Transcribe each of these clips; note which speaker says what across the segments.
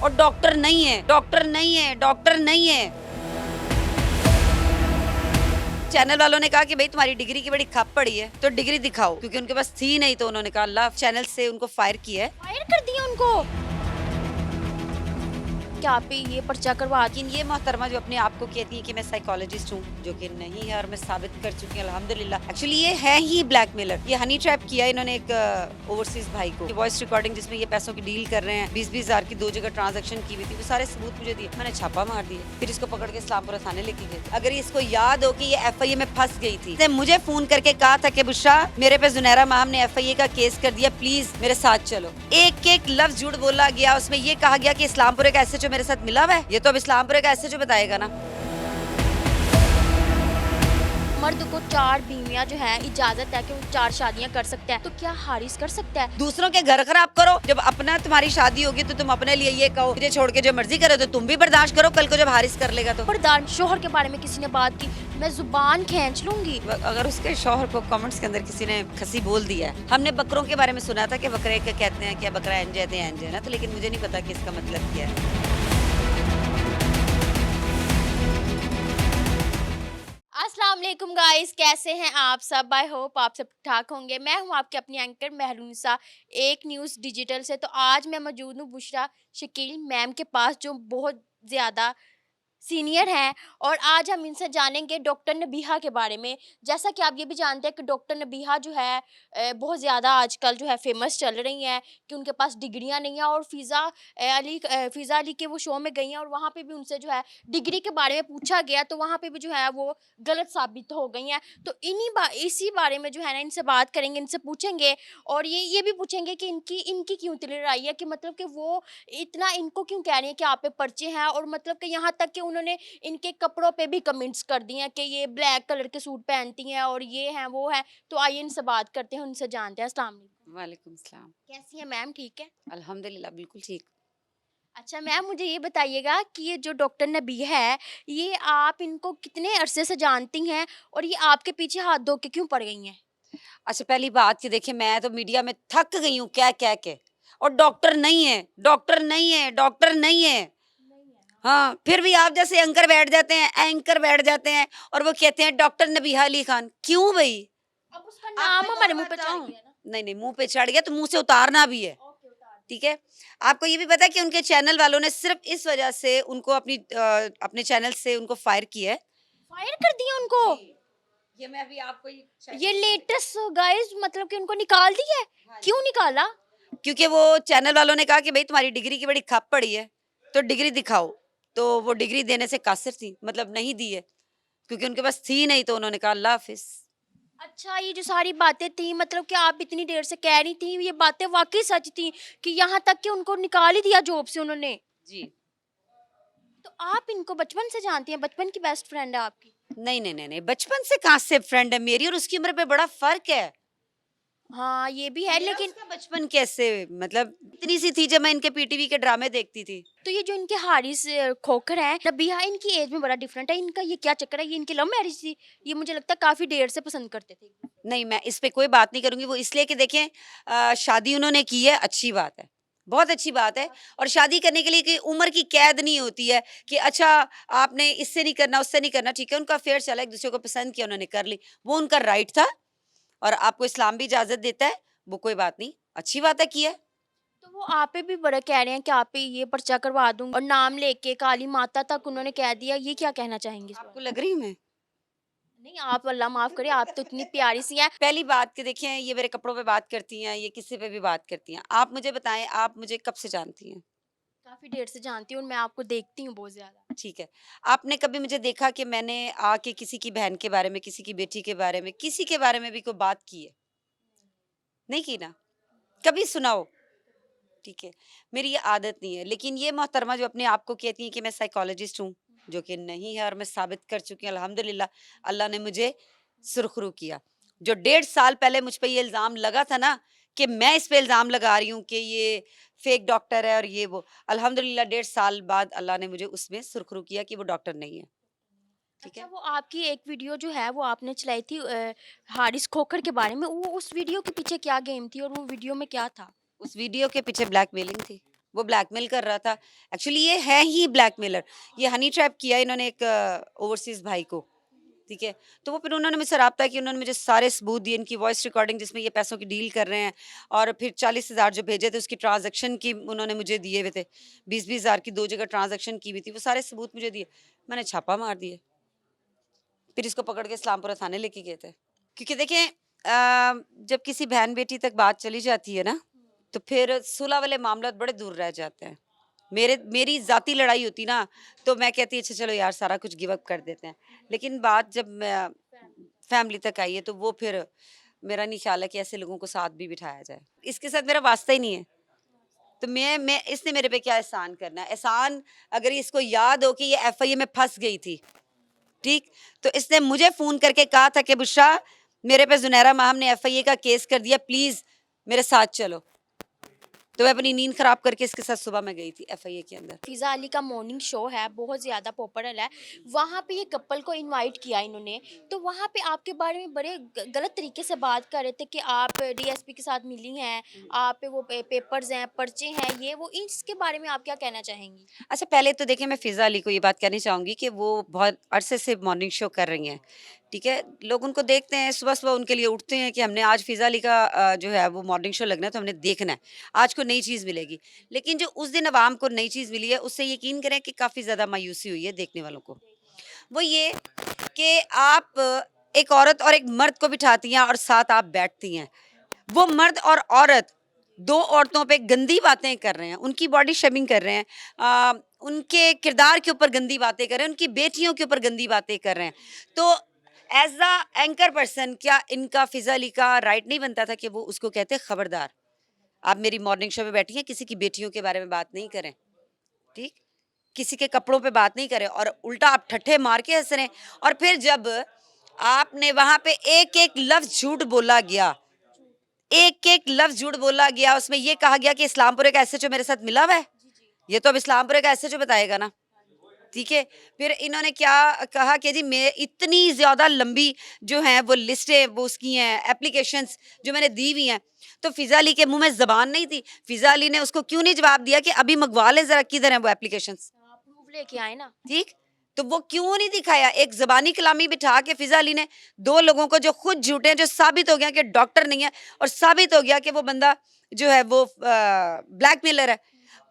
Speaker 1: और डॉक्टर नहीं है, डॉक्टर नहीं है, डॉक्टर नहीं है। चैनल वालों ने कहा कि भाई तुम्हारी डिग्री की बड़ी खप पड़ी है तो डिग्री दिखाओ, क्योंकि उनके पास थी नहीं तो उन्होंने कहा अल्लाह चैनल से उनको फायर किया है।
Speaker 2: फायर कर दिया उनको। क्या आप पे ये पर्चा करवा
Speaker 1: लेकिन ये मोहतरमा जो अपने आप को कहती है कि मैं साइकोलॉजिस्ट हूँ, जो कि नहीं है, और मैं साबित कर चुकी हूँ अल्हम्दुलिल्लाह। एक्चुअली ये है ही ब्लैकमेलर। ये हनी ट्रैप किया इन्होंने एक ओवरसीज भाई को, वॉइस रिकॉर्डिंग जिसमें ये पैसों की डील कर रहे हैं, 20-20 हजार की 2 जगह ट्रांजेक्शन की हुई थी, वो सारे सबूत मुझे दिए। मैंने छापा मार दिया, फिर इसको पकड़ के इस्लामपुरा थाने लेके गए। अगर इसको याद हो कि ये FIA में फंस गई थी, तो मुझे फोन करके कहा था कि बुशरा मेरे पे जुनैरा माम ने FIA का केस कर दिया, प्लीज मेरे साथ चलो। एक एक लफ्ज झूठ बोला गया, उसमें ये कहा गया कि इस्लामपुरे का SHO मेरे साथ मिला हुआ है। ये तो अब इस्लामपुरे का SHO बताएगा ना।
Speaker 2: मर्द को 4 बीवियां जो है इजाजत है कि वो 4 शादियां कर सकता है, तो क्या हारिस कर सकता है?
Speaker 1: दूसरों के घर खराब करो, जब अपना तुम्हारी शादी होगी तो तुम अपने लिए ये कहो मुझे छोड़ के जो मर्जी करो, तो तुम भी बर्दाश्त करो, कल को जब हारिस कर लेगा तो।
Speaker 2: प्रधान शोहर के बारे में किसी ने बात की, मैं जुबान खींच लूंगी।
Speaker 1: अगर उसके शौहर को कमेंट्स के अंदर किसी ने खसी बोल दिया है, हमने बकरों के बारे में सुना था कि बकरे के कहते हैं कि बकरा एंज है ना, तो लेकिन मुझे नहीं पता कि इसका मतलब क्या है।
Speaker 2: अस्सलाम वालेकुम गाइस, कैसे हैं आप सब? आई होप आप सब ठाक होंगे। मैं हूं आपकी अपनी एंकर महरूनिसा एक न्यूज़ डिजिटल से। तो आज मैं मौजूद हूं बुशरा शकील मैम के पास, जो बहुत ज़्यादा सीनियर हैं, और आज हम इनसे जानेंगे डॉक्टर नबीहा के बारे में। जैसा कि आप ये भी जानते हैं कि डॉक्टर नबीहा जो है बहुत ज़्यादा आजकल जो है फेमस चल रही हैं कि उनके पास डिग्रियां नहीं हैं, और फ़िज़ा अली के वो शो में गई हैं, और वहाँ पे भी उनसे जो है डिग्री के बारे में पूछा गया, तो वहाँ पे भी जो है वो गलत साबित हो गई हैं। तो इसी बारे में जो है ना इनसे बात करेंगे, इनसे पूछेंगे, और ये भी पूछेंगे कि इनकी इनकी क्यों तिल आई है, कि मतलब कि वो इतना इनको क्यों कह रही है कि आप पे पर्चे हैं, और मतलब कि यहाँ तक कि उन्होंने इनके कपड़ों पे भी कमेंट्स कर दिए हैं कि ये ब्लैक कलर के सूट पहनती हैं और ये हैं वो हैं। तो आइए इनसे बात करते हैं, उनसे जानते हैं। अस्सलाम वालेकुम।
Speaker 1: वालेकुम सलाम।
Speaker 2: कैसी हैं मैम? ठीक है।
Speaker 1: अल्हम्दुलिल्लाह बिल्कुल ठीक।
Speaker 2: अच्छा मैम, मुझे ये बताइएगा कि ये जो डॉक्टर नबीहा है, ये आप इनको कितने अरसे से जानती हैं, और ये आपके पीछे हाथ धो के क्यों पड़ गई हैं?
Speaker 1: अच्छा, पहली बात कि देखिए मैं तो मीडिया में थक गई हूँ कह के, और डॉक्टर नहीं है, डॉक्टर नहीं है, डॉक्टर नहीं है। हाँ, फिर भी आप जैसे एंकर बैठ जाते हैं और वो कहते हैं डॉक्टर नबीहा अली खान। क्यों भाई?
Speaker 2: अब उसका
Speaker 1: आपको
Speaker 2: नाम
Speaker 1: एक
Speaker 2: हमारे
Speaker 1: और
Speaker 2: मुंह पे
Speaker 1: बात
Speaker 2: चढ़
Speaker 1: बताऊं?
Speaker 2: गया ना।
Speaker 1: नहीं नहीं, मुंह पे चढ़ गया तो मुंह से उतारना भी है।
Speaker 2: ओके, उतार
Speaker 1: ठीक है। आपको ये भी पता है कि उनके चैनल वालों ने सिर्फ इस वजह से उनको अपने चैनल से उनको फायर किया है।
Speaker 2: फायर कर दिया उनको।
Speaker 1: ये मैं अभी आपको
Speaker 2: ये लेटेस्ट गाइस, मतलब कि उनको निकाल दिया है।
Speaker 1: हाँ जी।
Speaker 2: क्यों निकाला?
Speaker 1: क्योंकि वो चैनल वालों ने कहा कि भाई तुम्हारी डिग्री की बड़ी खप पड़ी है तो डिग्री दिखाओ, तो वो डिग्री देने से कासिर थी, मतलब नहीं दी है, क्योंकि उनके पास थी नहीं तो उन्होंने कहा अल्लाह हाफिज।
Speaker 2: अच्छा, ये जो सारी बातें थी, मतलब कि आप इतनी देर से कह रही थी, ये बातें वाकई सच थी कि यहाँ तक कि उनको निकाल ही दिया जॉब से उन्होंने?
Speaker 1: जी।
Speaker 2: तो आप इनको बचपन से जानती हैं? बचपन की बेस्ट फ्रेंड है आपकी?
Speaker 1: नहीं नहीं नहीं नहीं, बचपन से कहाँ से फ्रेंड है मेरी, और उसकी उम्र पे बड़ा फर्क है।
Speaker 2: हाँ, ये भी है,
Speaker 1: मेरा
Speaker 2: लेकिन
Speaker 1: उसका बचपन कैसे, मतलब इतनी सी थी जब मैं इनके PTV के ड्रामे देखती थी।
Speaker 2: तो ये जो इनके हारिस खोखर हैं, नबीहा, इनकी एज में बड़ा डिफरेंट है। इनका ये क्या चक्कर है? ये इनकी लव मैरिज थी? ये मुझे लगता है काफी देर से पसंद करते थे।
Speaker 1: नहीं, मैं इस पे कोई बात नहीं करूंगी, वो इसलिए कि देखें शादी उन्होंने की है, अच्छी बात है, बहुत अच्छी बात है। और शादी करने के लिए कोई उम्र की कैद नहीं होती है कि अच्छा आपने इससे नहीं करना उससे नहीं करना। ठीक है, उनका अफेयर चला, एक दूसरे को पसंद किया, उन्होंने कर ली, वो उनका राइट था, और आपको इस्लाम भी इजाजत देता है, वो कोई बात नहीं, अच्छी बात है, किया है।
Speaker 2: तो वो आप पे भी बड़ा कह रहे हैं कि आप पे ये पर्चा करवा दूंगी, और नाम लेके काली माता तक उन्होंने कह दिया। ये क्या कहना चाहेंगे इस
Speaker 1: आपको
Speaker 2: बारे
Speaker 1: लग रही हूँ मैं?
Speaker 2: में? नहीं, आप अल्लाह माफ करे, आप तो इतनी प्यारी सी हैं।
Speaker 1: पहली बात कि देखिए ये मेरे कपड़ों पे बात करती हैं, ये किसी पे भी बात करती हैं। आप मुझे बताएं, आप मुझे कब से जानती हैं?
Speaker 2: काफी देर से जानती हूँ, और मैं आपको देखती हूँ बहुत ज्यादा।
Speaker 1: ठीक है। आपने कभी मुझे देखा कि मैंने आके किसी की बहन के बारे में, किसी की बेटी के बारे में, किसी के बारे में भी कोई बात की है? नहीं की ना? कभी सुना हो? ठीक है। मेरी ये आदत नहीं है, लेकिन ये मोहतरमा जो अपने आप को कहती है कि मैं साइकोलॉजिस्ट हूँ, जो कि नहीं है, और मैं साबित कर चुकी हूँ अल्हम्दुलिल्लाह। अल्लाह ने मुझे सुरखरू किया। जो 1.5 साल पहले मुझ पे ये इल्ज़ाम लगा था ना कि मैं इस पे इल्ज़ाम लगा रही हूँ कि ये फेक डॉक्टर है और ये वो, अल्हम्दुलिल्लाह 1.5 साल बाद अल्लाह ने मुझे उसमें सुरखरू किया कि वो डॉक्टर नहीं है। ठीक
Speaker 2: अच्छा,
Speaker 1: है?
Speaker 2: वो आपकी एक वीडियो जो है वो आपने चलाई थी हारिस खोखर के बारे में, वो उस वीडियो के पीछे क्या गेम थी, और वो वीडियो में क्या था?
Speaker 1: उस वीडियो के पीछे ब्लैकमेलिंग थी। वो ब्लैकमेल कर रहा था। एक्चुअली ये है ही ब्लैकमेलर। ये हनी ट्रैप किया इन्होंने एक ओवरसीज़ भाई को, ठीक है? तो वो फिर उन्होंने मुझसे राब्ता किया, उन्होंने मुझे सारे सबूत दिए, इनकी वॉइस रिकॉर्डिंग जिसमें ये पैसों की डील कर रहे हैं, और फिर 40,000 जो भेजे थे उसकी ट्रांज़ैक्शन की उन्होंने मुझे दिए हुए थे। 20-20 हज़ार की 2 जगह ट्रांज़ैक्शन की हुई थी, वो सारे सबूत मुझे दिए। मैंने छापा मार दिए। फिर इसको पकड़ के इस्लामपुरा थाने लेके गए थे। क्योंकि देखें जब किसी बहन-बेटी तक बात चली जाती है ना, तो फिर सुलह वाले मामला बड़े दूर रह जाते हैं। मेरी ज़ाती लड़ाई होती ना, तो मैं कहती अच्छा चलो यार सारा कुछ गिव अप कर देते हैं। लेकिन बात जब फैमिली तक आई है, तो वो फिर मेरा नहीं ख्याल है कि ऐसे लोगों को साथ भी बिठाया जाए। इसके साथ मेरा वास्ता ही नहीं है। तो मैं इसने मेरे पे क्या एहसान करना है? एहसान अगर इसको याद हो कि ये एफआईए में फँस गई थी, ठीक? तो इसने मुझे फ़ोन करके कहा था कि बुशरा, मेरे पे ज़ुनैरा माहम ने एफआईए का केस कर दिया, प्लीज़ मेरे साथ चलो। तो मैं अपनी नींद ख़राब करके इसके साथ सुबह मैं गई थी एफआईए के अंदर।
Speaker 2: फ़िज़ा अली का मॉर्निंग शो है, बहुत ज़्यादा पॉपुलर है। वहाँ पे ये कपल को इनवाइट किया इन्होंने, तो वहाँ पे आपके बारे में बड़े गलत तरीके से बात कर रहे थे कि आप डीएसपी के साथ मिली हैं, आप पे वो पेपर्स हैं, पर्चे हैं, ये वो। इसके बारे में आप क्या कहना चाहेंगी?
Speaker 1: अच्छा, पहले तो देखिए मैं फ़िज़ा अली को ये बात कहनी चाहूँगी कि वो बहुत अरसे से मॉर्निंग शो कर रही हैं, ठीक है? लोग उनको देखते हैं, सुबह-सुबह उनके लिए उठते हैं कि हमने आज फ़िज़ा अली का जो है वो मॉर्निंग शो लगना है, तो हमने देखना है। आज को नई चीज़ मिलेगी। लेकिन जो उस दिन अवाम को नई चीज़ मिली है, उससे यकीन करें कि काफ़ी ज़्यादा मायूसी हुई है देखने वालों को। वो ये कि आप एक औरत और एक मर्द को बिठाती हैं और साथ आप बैठती हैं। वो मर्द और औरत 2 औरतों पे गंदी बातें कर रहे हैं, उनकी बॉडी शेमिंग कर रहे हैं, उनके किरदार के ऊपर गंदी बातें कर रहे हैं, उनकी बेटियों के ऊपर गंदी बातें कर रहे हैं। तो एज़ अ एंकर पर्सन क्या इनका फ़िज़ा अली का राइट नहीं बनता था कि वो उसको कहते खबरदार, आप मेरी मॉर्निंग शो में बैठी हैं, किसी की बेटियों के बारे में बात नहीं करें, ठीक? किसी के कपड़ों पे बात नहीं करें, और उल्टा आप ठट्ठे मार के हँस रहे हैं। और फिर जब आपने वहाँ पे एक-एक लफ्ज़ झूठ बोला गया, एक-एक लफ्ज़ झूठ बोला गया, उसमें ये कहा गया कि इस्लामपुरे का एसएचओ मेरे साथ मिला हुआ है। ये तो अब इस्लामपुरे का एसएचओ बताएगा ना, ठीक है? फिर इन्होंने क्या कहा कि जी मैं इतनी ज़्यादा लंबी जो हैं वो लिस्टें वो उसकी हैं, एप्लीकेशंस जो मैंने दी हुई हैं, तो फ़िज़ा अली के मुँह में ज़बान नहीं थी। फ़िज़ा अली ने उसको क्यों नहीं जवाब दिया कि अभी मँगवा ले ज़रा, किधर हैं वो एप्लीकेशंस?
Speaker 2: प्रूफ लेके आए ना।
Speaker 1: ठीक? तो वो क्यों नहीं दिखाया? एक ज़बानी कलामी बिठा के फ़िज़ा अली ने 2 लोगों को जो खुद झूठे हैं, जो साबित हो गया कि डॉक्टर नहीं है और साबित हो गया कि वो बंदा जो है वो ब्लैकमेलर है।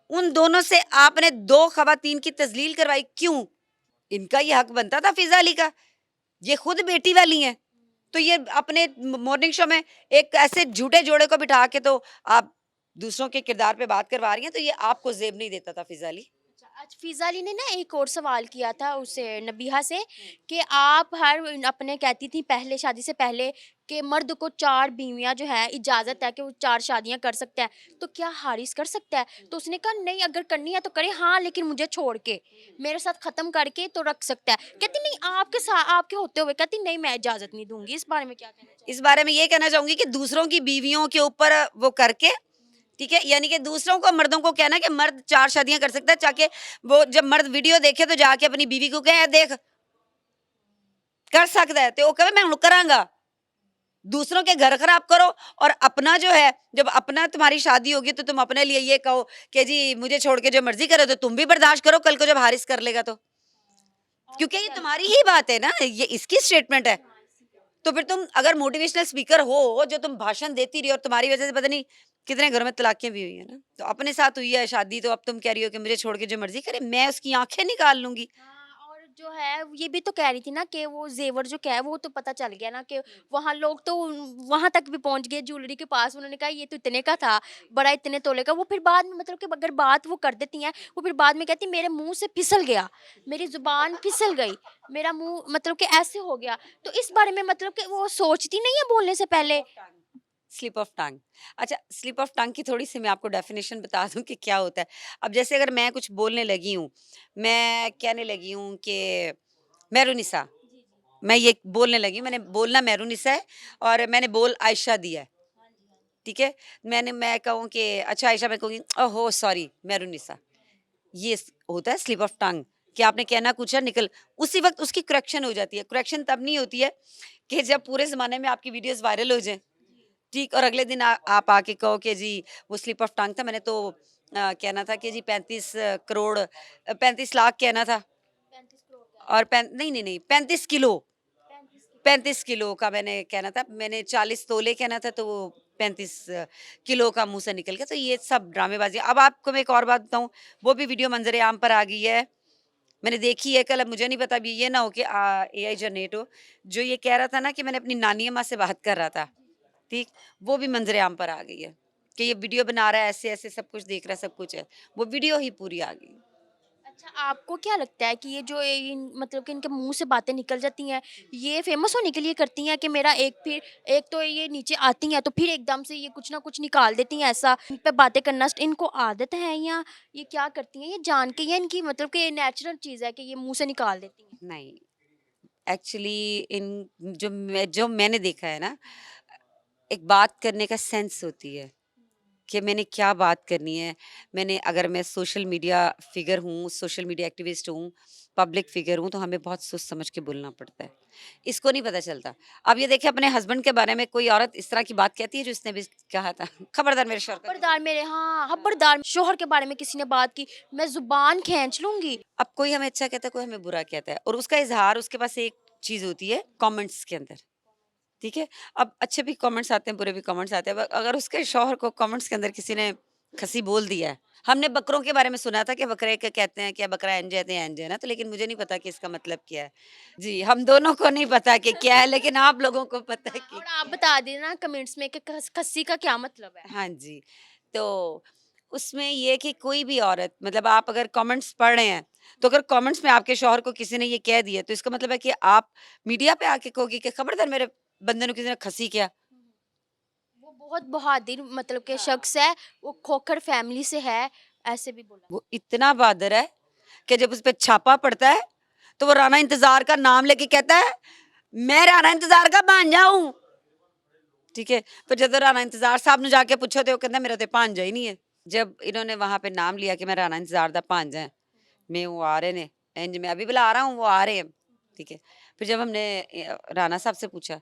Speaker 1: उन दोनों से आपने 2 ख़वातीन की तज़लील करवाई, क्यों? इनका ये हक बनता था फ़िज़ा अली का। ये खुद बेटी वाली हैं। तो ये अपने मॉर्निंग शो में एक ऐसे झूठे जोड़े को बिठा के तो आप दूसरों के किरदार पे बात करवा रही हैं, तो ये आपको ज़ेब नहीं देता था फ़िज़ा अली।
Speaker 2: अच्छा, आज फ़िज़ा अली ने ना एक और सवाल किया था उससे नबीहा से कि आप अपने कहती थी पहले शादी से पहले कि मर्द को 4 बीवियाँ जो है इजाज़त है कि वो 4 शादियाँ कर सकता है, तो क्या हारिस कर सकता है? तो उसने कहा नहीं, अगर करनी है तो करे, हाँ लेकिन मुझे छोड़ के, मेरे साथ ख़त्म करके तो रख सकता है। कहती नहीं, आपके होते हुए कहती नहीं, मैं इजाज़त नहीं दूँगी। इस बारे में क्या कहना चाहिए?
Speaker 1: इस बारे में ये कहना चाहूँगी कि दूसरों की बीवियों के ऊपर वो करके, ठीक है? यानी कि दूसरों को, मर्दों को कहना कि मर्द 4 शादियाँ कर सकता है, ताकि वो जब मर्द वीडियो देखे तो जाके अपनी बीवी को कहे, देख कर सकता है, तो वो कहे मैं हुण करांगा। दूसरों के घर खराब करो और अपना जो है, जब अपना तुम्हारी शादी होगी तो तुम अपने लिए ये कहो कि जी मुझे छोड़ के जो मर्ज़ी करे, तो तुम भी बर्दाश्त करो कल को जब हारिस कर लेगा तो। क्योंकि ये तुम्हारी ही बात है ना, ये इसकी स्टेटमेंट है। तो फिर तुम अगर मोटिवेशनल स्पीकर हो, जो तुम भाषण देती रही और तुम्हारी वजह से पता नहीं कितने घरों में तलाक़ें भी हुई हैं ना। तो अपने साथ हुई है शादी, तो अब तुम कह रही हो कि मुझे छोड़ के जो मर्ज़ी करे, मैं उसकी आँखें निकाल लूँगी।
Speaker 2: हाँ, और जो है ये भी तो कह रही थी ना कि वो ज़ेवर जो क्या है वो तो पता चल गया ना कि वहाँ लोग तो वहाँ तक भी पहुँच गए ज्वेलरी के पास। उन्होंने कहा ये तो इतने का था, बड़ा इतने तोले का। वो फिर बाद में मतलब कि अगर बात वो कर देती हैं, वो फिर बाद में कहती मेरे मुँह से फिसल गया, मेरी ज़ुबान फिसल गई, मेरा मुँह मतलब कि ऐसे हो गया। तो इस बारे में मतलब कि वो सोचती नहीं है बोलने से पहले?
Speaker 1: Slip of tongue. अच्छा, स्लिप ऑफ टंग की थोड़ी-सी मैं आपको डेफ़िनेशन बता दूँ कि क्या होता है। अब जैसे अगर मैं कुछ बोलने लगी हूँ, मैं कहने लगी हूँ कि मेहरुनिसा, मैं ये बोलने लगी हूँ, मैंने बोलना मेहरुनिसा है और मैंने बोल आयशा दिया है, ठीक है? मैं कहूँ कि अच्छा आयशा, मैं कहूँगी ओहो सॉरी मेहरुनिसा। ये होता है स्लिप ऑफ टंग कि आपने कहना कुछ है, निकल उसी वक़्त उसकी करेक्शन हो जाती है। करेक्शन तब नहीं होती है कि जब पूरे ज़माने में आपकी वीडियोज़ वायरल हो जाएँ। ठीक, और अगले दिन आप आके कहो कि जी वो स्लिप ऑफ टंग था, मैंने तो कहना था कि जी 35 करोड़ 35 लाख कहना था।
Speaker 2: 35 करोड़ का,
Speaker 1: और नहीं नहीं नहीं 35 किलो
Speaker 2: 35 की।
Speaker 1: 35 किलो का मैंने कहना था, मैंने 40 तोले कहना था, तो वो 35 किलो का मुंह से निकल गया। तो ये सब ड्रामेबाजी। अब आपको मैं एक और बात बताऊं, वो भी वीडियो मंजरे आम पर आ गई है, मैंने देखी है कल। अब मुझे नहीं पता, अभी ये ना हो कि AI जनरेट हो। जो ये कह रहा था ना कि मैंने अपनी नानी अम्मा से बात कर रहा था, ठीक, वो भी मंजरे आम पर आ गई है कि ये वीडियो बना रहा है, ऐसे ऐसे सब कुछ देख रहा है, सब कुछ है, वो वीडियो ही पूरी आ गई।
Speaker 2: अच्छा, आपको क्या लगता है कि ये जो मतलब कि इनके मुंह से बातें निकल जाती हैं, ये फेमस होने के लिए करती हैं कि मेरा एक तो ये नीचे आती हैं तो फिर एकदम से ये कुछ ना कुछ निकाल देती हैं, ऐसा इन पे बातें करना इनको आदत है, या ये क्या करती हैं, ये जान के, या इनकी मतलब कि नेचुरल चीज़ है कि ये मुंह से निकाल देती हैं?
Speaker 1: नहीं, एक्चुअली इन जो मैंने देखा है ना, एक बात करने का सेंस होती है कि मैंने क्या बात करनी है। मैंने अगर मैं सोशल मीडिया फिगर हूँ, सोशल मीडिया एक्टिविस्ट हूँ, पब्लिक फिगर हूँ, तो हमें बहुत सोच समझ के बोलना पड़ता है। इसको नहीं पता चलता। अब ये देखिए, अपने हस्बैंड के बारे में कोई औरत इस तरह की बात कहती है जो इसने भी कहा था, खबरदार मेरे शौहर का नहीं
Speaker 2: खबरदार मेरे, हाँ, खबरदार शोहर के बारे में किसी ने बात की, मैं ज़ुबान खींच लूँगी।
Speaker 1: बोलना। अब कोई हमें अच्छा कहता है, कोई हमें बुरा कहता है, और उसका इज़हार उसके पास एक चीज़ होती है कमेंट्स के अंदर। ठीक है? अब अच्छे भी कमेंट्स आते हैं, बुरे भी कमेंट्स आते हैं। अब अगर उसके शौहर को कमेंट्स के अंदर किसी ने खसी बोल दिया है, हमने बकरों के बारे में सुना था कि बकरे क्या कहते हैं, क्या बकरा इंज है ना, तो लेकिन मुझे नहीं पता कि इसका मतलब क्या है। जी, हम दोनों को नहीं पता कि क्या है, लेकिन आप लोगों को पता है
Speaker 2: हाँ,
Speaker 1: कि
Speaker 2: और आप बता देना कमेंट्स में कि खस्सी का क्या मतलब है?
Speaker 1: हाँ जी। तो उसमें ये है कि कोई भी औरत, मतलब आप अगर कमेंट्स पढ़ रहे हैं, तो अगर कमेंट्स में आपके शौहर को किसी ने ये कह दिया, तो इसका मतलब है कि आप मीडिया पे आके कहोगी कि खबरदार मेरे बंदे को किसी ने खसी किया।
Speaker 2: वो बहुत बहादुर मतलब के शख्स है, वो खोखर फैमिली से है, ऐसे भी बोला।
Speaker 1: वो इतना बहादुर है कि जब उस पे छापा पड़ता है, तो वो राणा इंतजार का नाम लेके कहता है, मैं राणा इंतजार का भांजा हूं। ठीक है, पर जब राणा इंतजार साहब ने जाके पूछो, तो वो कहता मेरा तो भांजा ही नहीं है। जब इन्होंने वहां पे नाम लिया कि मैं राणा इंतजार दा भांजा है, मैं वो आ रहे ने, इंज मैं अभी बुला रहा हूँ, वो आ रहे हैं। ठीक है, फिर जब हमने राणा साहब से पूछा,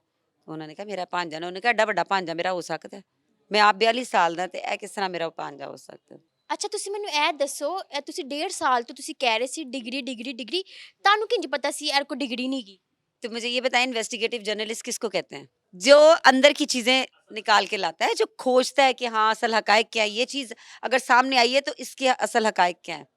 Speaker 1: तो उन्होंने कहा मेरा भांजा ने, उन्होंने कहा एडा बड़ा भांजा मेरा हो सकता है, मैं आप 42 साल ਦਾ ਤੇ ਇਹ ਕਿਸ ਤਰ੍ਹਾਂ ਮੇਰਾ ਭਾਂजा ਹੋ ਸਕਦਾ।
Speaker 2: अच्छा, ਤੁਸੀਂ ਮੈਨੂੰ ਇਹ ਦੱਸੋ, ਇਹ ਤੁਸੀਂ 1.5 ਸਾਲ ਤੋਂ ਤੁਸੀਂ ਕਹਿ ਰਹੇ ਸੀ ਡਿਗਰੀ ਡਿਗਰੀ ਡਿਗਰੀ, ਤੁਹਾਨੂੰ ਕਿੰਜ ਪਤਾ ਸੀ ਯਾਰ ਕੋਈ ਡਿਗਰੀ ਨਹੀਂ ਗੀ?
Speaker 1: तो मुझे ये बताएं, इन्वेस्टिगेटिव जर्नलिस्ट किसको कहते हैं? जो अंदर की चीजें निकाल के लाता है, जो खोजता है कि हाँ असल हकायक क्या है, ये चीज अगर सामने आई है तो इसके असल हकायक क्या है।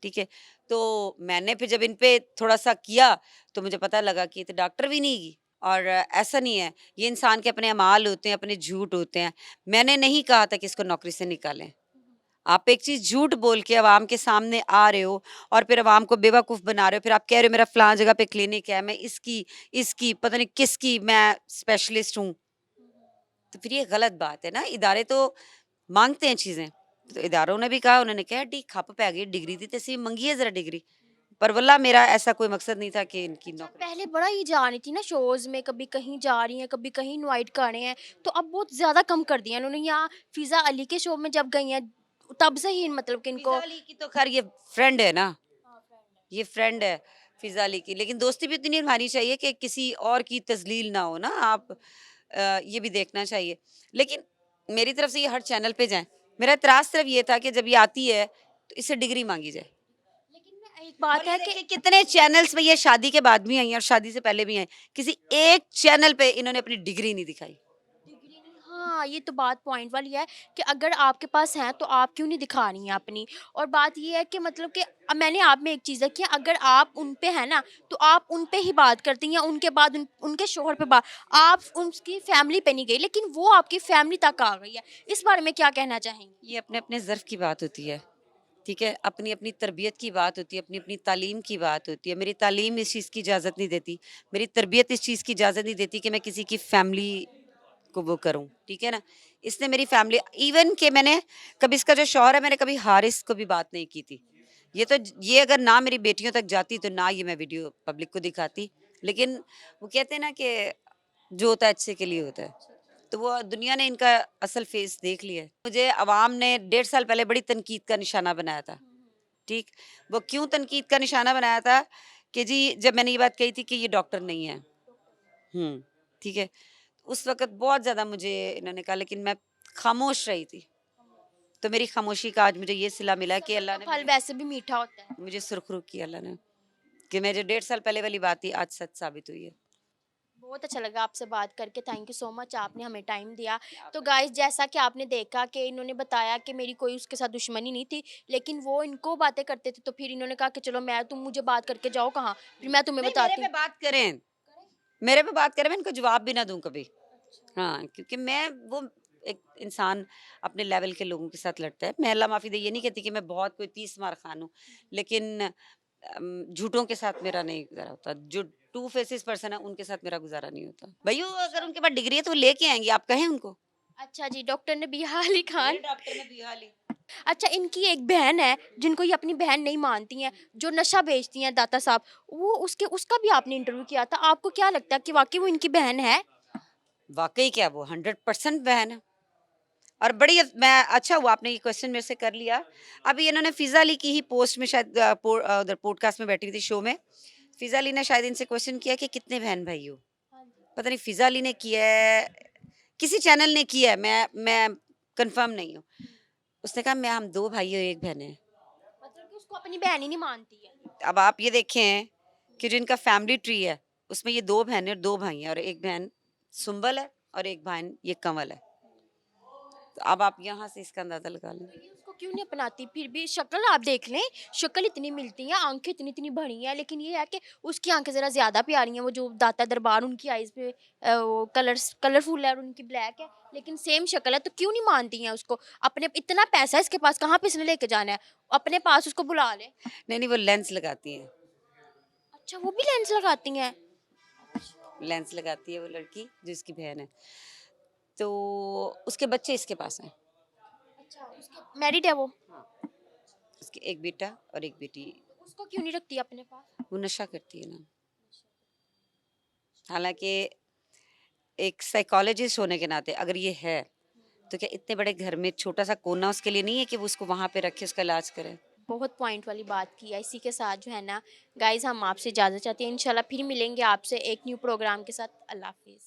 Speaker 1: ठीक है, तो मैंने फिर जब इन पे थोड़ा सा किया, तो मुझे पता लगा कि ये तो डॉक्टर भी नहीं की। और ऐसा नहीं है, ये इंसान के अपने अमाल होते हैं, अपने झूठ होते हैं। मैंने नहीं कहा था कि इसको नौकरी से निकालें। आप एक चीज़ झूठ बोल के अवाम के सामने आ रहे हो, और फिर अवाम को बेवकूफ़ बना रहे हो। फिर आप कह रहे हो मेरा फलां जगह पे क्लिनिक है, मैं इसकी पता नहीं किसकी मैं स्पेशलिस्ट हूँ। तो फिर ये गलत बात है ना। इदारे तो माँगते हैं चीज़ें। तो इदारों ने भी कहा, उन्होंने कहा डी खप पै गई डिग्री दी, ते असीं मंगी ज़रा डिग्री। पर वल्ला मेरा ऐसा कोई मकसद नहीं था कि इनकी
Speaker 2: अच्छा,
Speaker 1: नौकरी।
Speaker 2: पहले बड़ा ही जा रही थी ना शोज़ में, कभी कहीं जा रही हैं, कभी कहीं इनवाइट कर रहे हैं, तो अब बहुत ज़्यादा कम कर दिया इन्होंने। यहाँ फ़िज़ा अली के शो में जब गई हैं, तब से ही मतलब कि इनको।
Speaker 1: फ़िज़ा अली की तो ख़ैर ये फ्रेंड है ना,
Speaker 2: हाँ, फ्रेंड है।
Speaker 1: ये फ्रेंड है फ़िज़ा अली की, लेकिन दोस्ती भी उतनी निभानी चाहिए कि किसी और की तज़लील ना हो ना। आप ये भी देखना चाहिए। लेकिन मेरी तरफ से ये हर चैनल पे जाएँ। मेरा एतराज़ सिर्फ़ ये था कि जब ये आती है, तो इससे डिग्री माँगी जाए।
Speaker 2: लेकिन ना एक
Speaker 1: और
Speaker 2: बात
Speaker 1: ये
Speaker 2: है कि
Speaker 1: देखिए कितने चैनल्स पे ये शादी के बाद भी आई हैं और शादी से पहले भी आई। किसी एक चैनल पे इन्होंने अपनी डिग्री नहीं दिखाई।
Speaker 2: डिग्री नहीं, हाँ, ये तो बात पॉइंट वाली है कि अगर आपके पास है तो आप क्यों नहीं दिखा रही हैं अपनी। और बात ये है कि मतलब कि मैंने आप में एक चीज़ देखी है, अगर आप उन पे है ना, तो आप उन पे ही बात करती हैं, उनके बाद उनके शोहर पे बात, आप उनकी फैमिली पे नहीं गई, लेकिन वो आपकी फैमिली तक आ गई है। इस बारे में क्या कहना चाहेंगी?
Speaker 1: ये अपने-अपने ज़र्फ़ की बात होती है। ठीक है? अपनी-अपनी तरबियत की बात होती है, अपनी-अपनी तालीम की बात होती है। मेरी तालीम इस चीज़ की इजाज़त नहीं देती, मेरी तरबियत इस चीज़ की इजाज़त नहीं देती कि मैं किसी की फ़ैमिली को वो करूँ, ठीक है ना? इसने मेरी फ़ैमिली, इवन कि मैंने कभी, इसका जो शौहर है, मैंने कभी हारिस को भी बात नहीं की थी। ये अगर ना मेरी बेटियों तक जाती, तो ना ये मैं वीडियो पब्लिक को दिखाती। लेकिन वो कहते हैं ना कि जो होता है अच्छे के लिए होता है। तो वो दुनिया ने इनका असल फ़ेस देख लिया है। मुझे अवाम ने 1.5 साल पहले बड़ी तनकीद का निशाना बनाया था। ठीक? वो क्यों तनकीद का निशाना बनाया था कि जी, जब मैंने ये बात कही थी कि ये डॉक्टर नहीं है। ठीक है? उस वक़्त बहुत ज़्यादा मुझे इन्होंने कहा, लेकिन मैं खामोश रही थी। तो मेरी खामोशी का आज मुझे ये सिला मिला कि अल्लाह ने
Speaker 2: फल वैसे भी मीठा होता है।
Speaker 1: मुझे सुरखरू किया, अल्लाह ने, कि मेरे 1.5 साल पहले वाली बात थी आज सच साबित हुई है।
Speaker 2: बहुत अच्छा लगा आपसे बात करके, थैंक यू सो मच, आपने हमें टाइम दिया। तो गाइस जैसा कि आपने देखा कि इन्होंने बताया कि मेरी कोई उसके साथ दुश्मनी नहीं थी, लेकिन वो इनको बातें करते थे तो फिर इन्होंने कहा कि चलो मैं तुम मुझे बात करके जाओ कहाँ, फिर मैं तुम्हें
Speaker 1: नहीं, मेरे
Speaker 2: बताती
Speaker 1: पे
Speaker 2: हूँ।
Speaker 1: बात करें, मेरे पे बात करें, मैं इनको जवाब भी ना दूँ कभी। हाँ, क्योंकि मैं वो एक इंसान अपने लेवल के लोगों के साथ लड़ता है। मैं अल्लाह माफ़ी दे ये नहीं कहती कि मैं बहुत कोई 30 मार खान हूँ, लेकिन झूठों के साथ मेरा नहीं गुज़ारा होता। जो टू फेसेस पर्सन है उनके साथ मेरा गुज़ारा नहीं होता। भई वो अगर उनके पास डिग्री है तो वो लेके आएँगी, आप कहें उनको।
Speaker 2: अच्छा जी, डॉक्टर नबीहा अली खान।
Speaker 1: मेरे डॉक्टर ने भी हाल ही
Speaker 2: अच्छा, इनकी एक बहन है जिनको ये अपनी बहन नहीं मानती हैं, जो नशा बेचती हैं दाता साहब, वो उसका भी आपने इंटरव्यू किया था। आपको क्या लगता है कि वाक़ई वो इनकी बहन है?
Speaker 1: वाक़ई क्या वो 100% बहन है। और बड़ी मैं अच्छा हुआ आपने ये क्वेश्चन मेरे से कर लिया। अभी इन्होंने फ़िज़ा अली की ही पोस्ट में शायद उधर पॉडकास्ट में बैठी थी शो में। फ़िज़ा अली ने शायद इनसे क्वेश्चन किया कि कितने बहन-भाई हो? पता नहीं फ़िज़ा अली ने किया है, किसी चैनल ने किया है, मैं कन्फर्म नहीं हूँ। उसने कहा मैं हम 2 भाई और 1 बहन हैं।
Speaker 2: मतलब कि उसको अपनी बहन ही नहीं मानती है।
Speaker 1: अब आप ये देखें कि जो इनका फैमिली ट्री है, उसमें ये 2 बहनें और 2 भाई हैं और 1 बहन सुंबल है और 1 बहन ये कंवल है। तो अब आप यहाँ से इसका अंदाज़ा लगा लें।
Speaker 2: तो ये उसको क्यों नहीं अपनाती? फिर भी शक्ल आप देख लें, शक्ल इतनी मिलती है, आँखें इतनी-इतनी बड़ी हैं, लेकिन ये है कि उसकी आँखें ज़रा ज़्यादा प्यारी हैं। वो जो दाता दरबार उनकी आइज़ पे वो कलरफुल है और उनकी ब्लैक है, लेकिन सेम शक्ल है, तो क्यों नहीं मानती हैं उसको? अपने इतना पैसा है इसके पास, कहाँ पे इसने लेके जाना है? अपने पास उसको बुला ले।
Speaker 1: नहीं, नहीं वो लेंस लगाती हैं।
Speaker 2: अच्छा, वो भी लेंस लगाती हैं?
Speaker 1: लेंस लगाती है वो लड़की जो इसकी बहन है। तो उसके बच्चे इसके पास हैं।
Speaker 2: अच्छा, उसके मैरिड है वो?
Speaker 1: हाँ। उसके एक बेटा और एक बेटी।
Speaker 2: तो उसको क्यों नहीं रखती अपने पास?
Speaker 1: वो नशा करती है ना। हालाँकि एक साइकोलॉजिस्ट होने के नाते अगर ये है, तो क्या इतने बड़े घर में छोटा-सा कोना उसके लिए नहीं है कि वो उसको वहाँ पे रखे, उसका इलाज करे?
Speaker 2: बहुत पॉइंट वाली बात की है। इसी के साथ जो है ना गाइज़, हम आपसे इजाज़त चाहते हैं। इंशाल्लाह फिर मिलेंगे आपसे एक न्यू प्रोग्राम के साथ। अल्लाह हाफ़िज़।